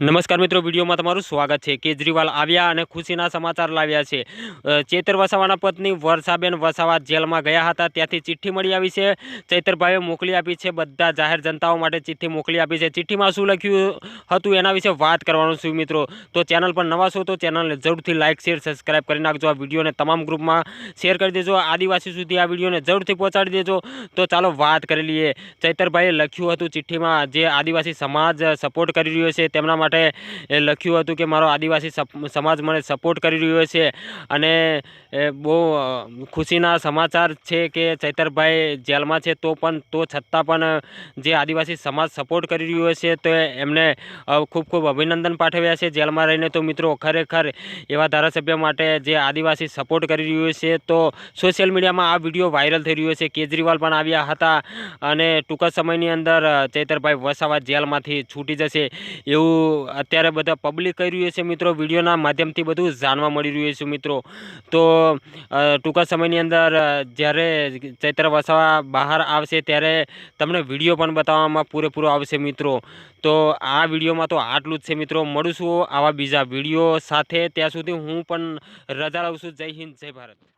નમસ્કાર મિત્રો, વિડીયોમાં તમારું સ્વાગત છે। કેજરીવાલ આવ્યા અને ખુશીના સમાચાર લાવ્યા છે। ચેતર વસાવાના પત્ની વર્ષાબેન વસાવા જેલમાં ગયા હતા, ત્યાંથી ચિઠ્ઠી મળી આવી છે। ચૈતરભાઈએ મોકલી આપી છે, બધા જાહેર જનતાઓ માટે ચિઠ્ઠી મોકલી આપી છે। ચિઠ્ઠીમાં શું લખ્યું હતું એના વિશે વાત કરવાનું છું મિત્રો। તો ચેનલ પર નવા છો તો ચેનલને જરૂરથી લાઇક શેર સબસ્ક્રાઇબ કરી નાખજો। આ વિડીયોને તમામ ગ્રુપમાં શેર કરી દેજો। આદિવાસી સુધી આ વિડીયોને જરૂરથી પહોંચાડી દેજો। તો ચાલો વાત કરી લઈએ। ચૈતરભાઈએ લખ્યું હતું ચિઠ્ઠીમાં, જે આદિવાસી સમાજ સપોર્ટ કરી રહ્યો છે તેમના માટે લખ્યું હતું કે મારો આદિવાસી સમાજ મને સપોર્ટ કરી રહ્યો છે અને બહુ ખુશીના સમાચાર છે કે ચૈતરભાઈ જેલમાં છે તો છતાં પણ જે આદિવાસી સમાજ સપોર્ટ કરી રહ્યો છે તો એમને ખૂબ ખૂબ અભિનંદન પાઠવ્યા છે જેલમાં રહીને। તો મિત્રો ખરેખર એવા ધારાસભ્ય માટે જે આદિવાસી સપોર્ટ કરી રહ્યો છે તો સોશિયલ મીડિયામાં આ વિડીયો વાયરલ થઈ રહ્યો છે। કેજરીવાલ પણ આવ્યા હતા અને ટૂંક સમયની અંદર ચૈતરભાઈ વસાવા જેલમાંથી છૂટી જશે એવું અત્યારે બધા પબ્લિક કહી રહ્યું છે મિત્રો। વિડીયોના માધ્યમથી બધું જાણવા મળી રહ્યું છે મિત્રો। તો ટૂંક સમયની અંદર જ્યારે ચૈત્ર વસાવા બહાર આવશે ત્યારે તમને વિડીયો પણ બતાવવામાં પૂરેપૂરો આવશે મિત્રો। તો આ વિડીયોમાં તો આટલું જ છે મિત્રો। મળીશું આવા બીજા વિડીયો સાથે, ત્યાં સુધી હું પણ રજા લઉં છું। જય હિન્દ, જય ભારત।